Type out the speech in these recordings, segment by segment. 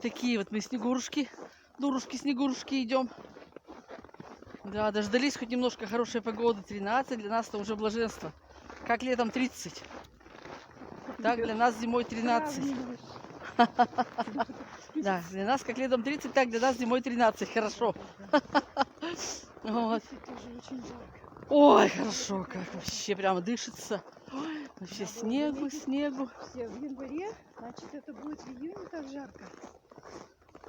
Такие вот мы снегурушки, дурушки-снегурушки идем. Да, дождались хоть немножко хорошей погоды. 13, для нас это уже блаженство. Как летом 30. Так для нас зимой 13. Да, для нас как летом 30, так для нас зимой 13. Хорошо. Вот. Ой, хорошо, как вообще прямо дышится. Вообще снегу. Все в январе, значит это будет в июне так жарко.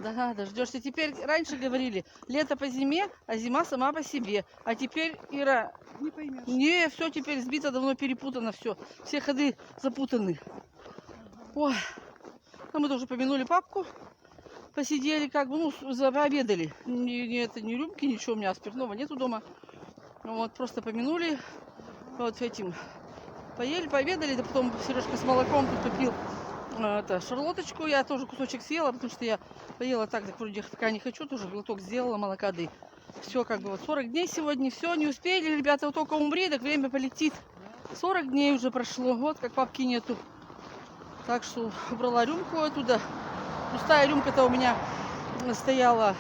Да, дождешься. Теперь раньше говорили, лето по зиме, а зима сама по себе. А теперь, Ира, Не поймешь. не, все теперь сбито, давно перепутано все. Все ходы запутаны. Ой, а мы тоже помянули папку, посидели, как бы, ну, пообедали. Не рюмки, ничего, у меня спиртного нету дома. Вот, просто помянули, вот этим, поели, пообедали, да потом Сережка с молоком тут попил шарлоточку, я тоже кусочек съела, потому что я поела так вроде пока не хочу, тоже глоток сделала молока, да. Все, как бы, вот 40 дней сегодня, все, не успели, ребята, вот только умри, так время полетит. 40 дней уже прошло, вот как папки нету. Так что убрала рюмку оттуда. Пустая рюмка-то у меня стояла.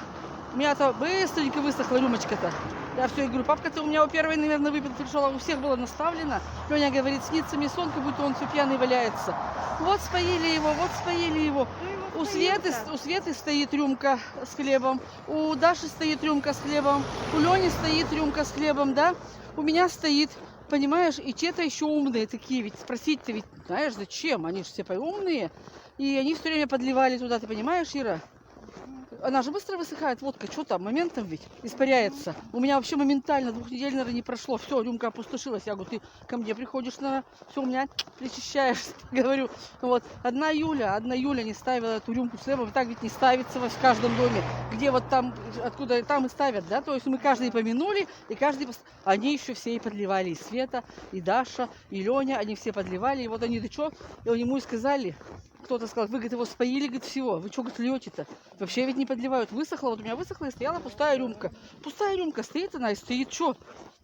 У меня-то быстренько высохла рюмочка-то. Я все, говорю, папка-то у меня у первой, наверное, выпил, пришел, а у всех было наставлено. Леня говорит, снится мне сон, как будто он все пьяный валяется. Вот споили его, У Светы стоит рюмка с хлебом, у Даши стоит рюмка с хлебом, у Лени стоит рюмка с хлебом, да? У меня стоит, понимаешь, и те-то еще умные такие, ведь спросить-то ведь, знаешь, зачем? Они же все умные, и они все время подливали туда, ты понимаешь, Ира? Она же быстро высыхает, водка, что там, моментом ведь испаряется. У меня вообще моментально 2 недель, наверное, не прошло. Все, рюмка опустошилась. Я говорю, ты ко мне приходишь, все, у меня причащаешь, говорю. Вот, одна Юля не ставила эту рюмку с хлебом. Так ведь не ставится в каждом доме. Где вот там, откуда там и ставят, да? То есть мы каждый помянули, и каждый... Они еще все и подливали. И Света, и Даша, и Леня, они все подливали. И вот они, да что? И ему и сказали... Кто-то сказал, вы, говорит, его споили, говорит, всего. Вы что, говорит, льете-то? Вообще ведь не подливают. Высохла, вот у меня высохла и стояла пустая рюмка. Пустая рюмка стоит она и стоит, что?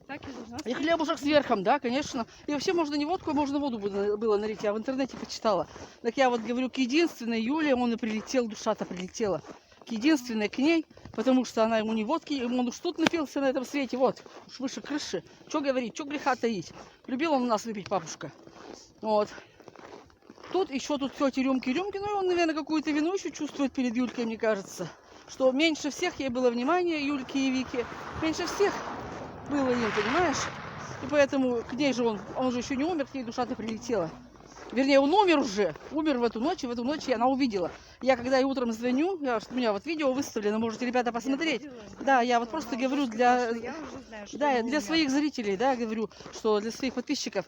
Так и должна И хлебушек сверху, да, конечно. И вообще можно не водку, а можно воду было налить. Я в интернете почитала. Так я вот говорю, к единственной Юле он и прилетел, душа-то прилетела. К единственной, к ней, потому что она ему не водки, он уж тут напился на этом свете, вот, уж выше крыши. Что говорить, что греха таить. Любил он у нас выпить, папушка. Вот. Тут еще тут тети рюмки, ну и он, наверное, какую-то вину еще чувствует перед Юлькой, мне кажется. Что меньше всех ей было внимания, Юльке и Вике. Меньше всех было им, понимаешь? И поэтому к ней же он же еще не умер, к ней душа-то прилетела. Вернее, он умер в эту ночь она увидела. Я когда ей утром звоню, у меня вот видео выставлено, можете, ребята, посмотреть. Да, я вот просто говорю для своих зрителей, да, говорю, что для своих подписчиков,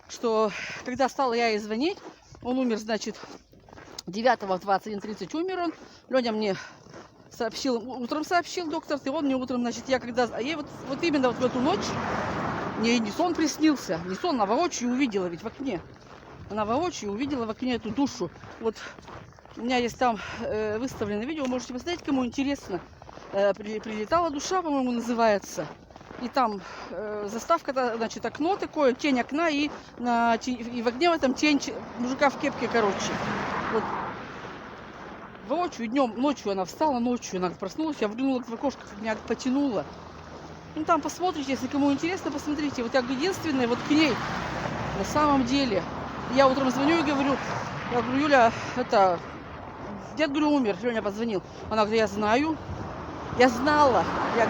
что когда стала я ей звонить, он умер, значит, 9 в 21:30 умер он. Леня мне утром сообщил доктор, и он мне утром, значит, я когда... А я вот именно вот в эту ночь, не сон приснился, не сон, а воочию увидела ведь в окне. Она воочию увидела в окне эту душу. Вот у меня есть там выставленное видео, можете посмотреть, кому интересно. Прилетала душа, по-моему, называется. И там заставка, значит, окно такое, тень окна, и в окне в этом тень мужика в кепке, короче. Вот. Воочию, днем, ночью она встала, ночью она проснулась, я выглянула в окошко, меня потянула. Ну там посмотрите, если кому интересно, посмотрите. Вот я единственная, вот к ней, на самом деле. Я утром звоню и говорю, Юля, дед, говорю, умер, Леня позвонил. Она говорит, я знаю. Я знала. Я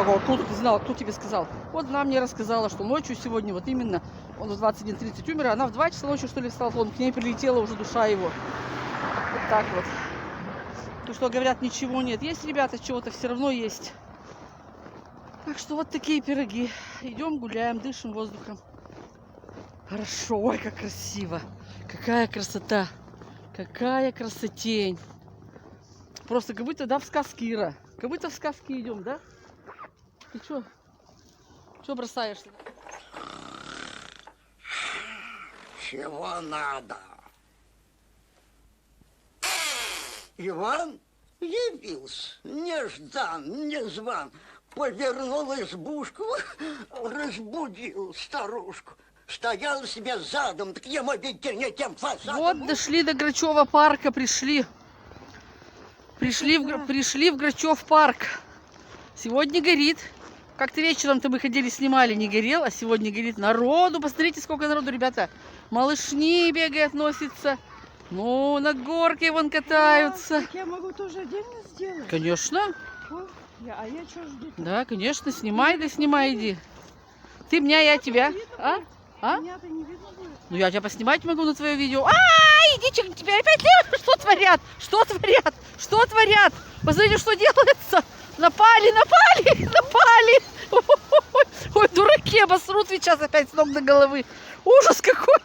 говорю, откуда ты знала, кто тебе сказал? Вот она мне рассказала, что ночью сегодня, вот именно, он в 21:30 умер, а она в 2 часа ночи, что ли, встала, он к ней прилетела уже душа его. Вот так вот. То, что говорят, ничего нет. Есть, ребята, чего-то все равно есть. Так что вот такие пироги. Идем, гуляем, дышим воздухом. Хорошо, ой, как красиво. Какая красота. Какая красотень. Просто как будто, да, в сказке, Ира. Как будто в сказке идем, да? Ты что? Что бросаешься? Чего надо? Иван явился, неждан, незван. Повернул избушку, разбудил старушку. Стоял себе задом, так ему ведь не тем фасадом. Вот, дошли до Грачева парка, пришли. Пришли в Грачев парк. Сегодня горит. Как-то вечером-то мы ходили, снимали, не горел, а сегодня горит народу. Посмотрите, сколько народу, ребята. Малышни бегают, носятся. Ну, на горке вон катаются. Так я могу тоже отдельно сделать? Конечно. О, а я что жду? Да, конечно, снимай, да снимай, иди. Ты меня, я тебя. А? А? Меня-то не видно будет. Ну, я тебя поснимать могу на твое видео. Иди, тебя опять что творят? Что творят? Что творят? Посмотрите, что делается. Напали. Ой, дураки, обосрут сейчас опять с ног до головы. Ужас какой.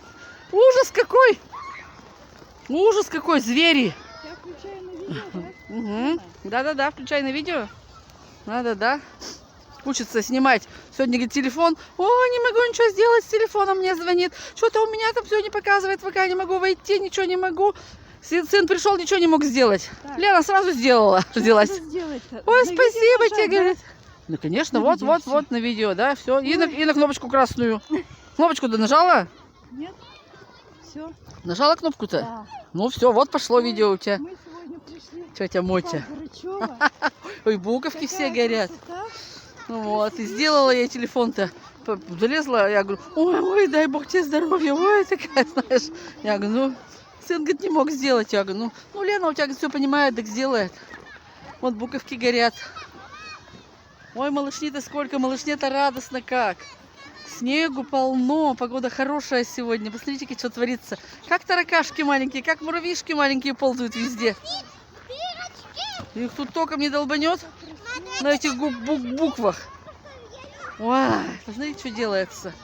Ужас какой, звери. Я включаю на видео, да? Угу. Да, включай на видео. Да. Учится снимать. Сегодня, говорит, телефон. Ой, не могу ничего сделать с телефоном, мне звонит. Что-то у меня там все не показывает, пока не могу войти, ничего не могу. Сын пришел, ничего не мог сделать. Так. Лена сразу сделала. Взялась. Ой, спасибо тебе, говорит. Ну, конечно, На видео вот на видео, да, все. И на кнопочку красную. Кнопочку-то нажала? Нет. Все. Нажала кнопку-то? Да. Ну, все, вот пошло видео у тебя. Мы сегодня пришли. Тетя Мотя. в Грачево. Ой, буковки все Такая горят. красота. Ну вот, и сделала я телефон-то. Залезла, я говорю, ой, дай бог тебе здоровья, ой, такая, знаешь. Я говорю, ну, сын, говорит, не мог сделать. Я говорю, ну, Лена у тебя все понимает, так сделает. Вот буковки горят. Ой, малышни-то сколько, малышне-то радостно как. Снегу полно, погода хорошая сегодня. Посмотрите, что творится. Как таракашки маленькие, как муравьишки маленькие ползают везде. Их тут током не долбанет на этих буквах. Ой, посмотрите, что делается.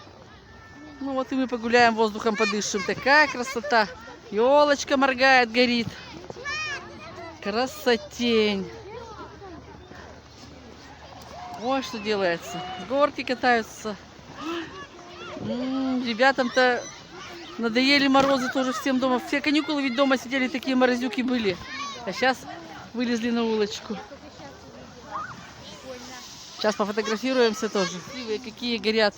Ну вот и мы погуляем, воздухом подышим. Такая красота. Елочка моргает, горит. Красотень. Ой, что делается. С горки катаются. Ребятам-то надоели морозы тоже всем дома. Все каникулы ведь дома сидели, такие морозюки были. А сейчас вылезли на улочку. Сейчас пофотографируемся тоже. Какие горят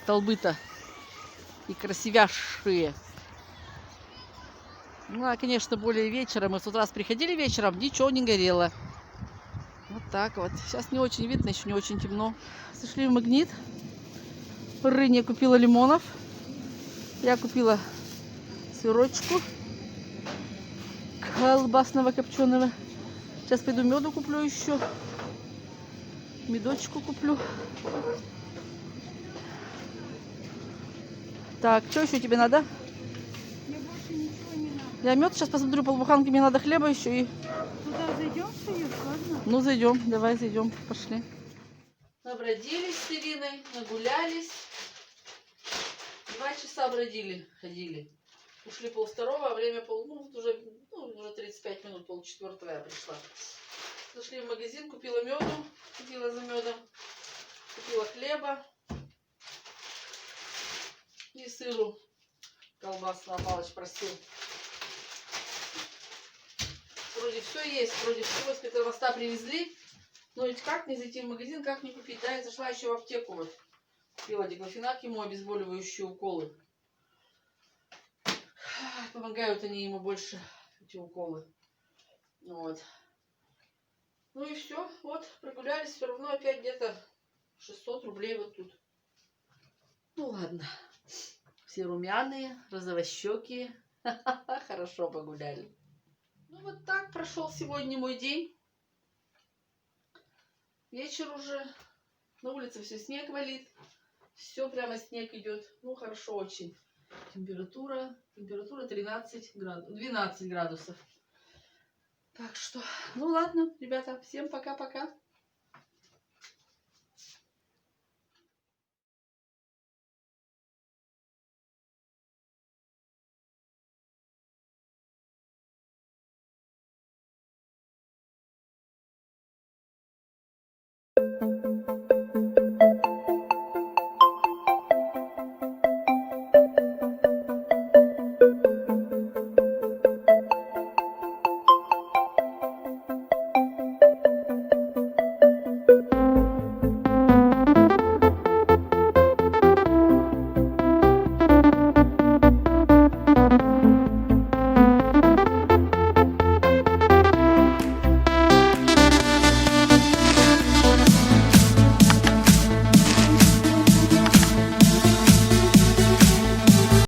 столбы-то. И красивяшие. Ну, а, конечно, более вечером. Мы в тот раз приходили вечером, ничего не горело. Вот так вот. Сейчас не очень видно, еще не очень темно. Зашли в Магнит. Рыня купила лимонов. Я купила сырочку колбасного копченого. Сейчас пойду меду куплю еще. Медочку куплю. Так, что еще тебе надо? Мне больше ничего не надо. Я мед сейчас посмотрю, полбуханки, мне надо хлеба еще и... Туда зайдем, Союз, ладно? Ну, зайдем, давай зайдем, пошли. Набродились с Ириной, нагулялись. 2 часа ходили. Ушли 3:30, а время уже 35 минут, 3:30 я пришла. Зашли в магазин, купила меду, купила за медом, купила хлеба и сыру колбасного. Палыч просил. Вроде все есть, вроде все, с Петра моста привезли. Но ведь как не зайти в магазин, как не купить? Да, я зашла еще в аптеку вот. Купила диклофенак ему, обезболивающие уколы. Помогают они ему больше, эти уколы. Вот. Ну и все. Вот, прогулялись. Все равно опять где-то 600 рублей вот тут. Ну ладно. Все румяные, розовощекие. Хорошо погуляли. Ну вот так прошел сегодня мой день. Вечер уже. На улице все снег валит. Все прямо снег идет. Ну хорошо очень. Температура 12 градусов. Так что, ну ладно, ребята, всем пока-пока.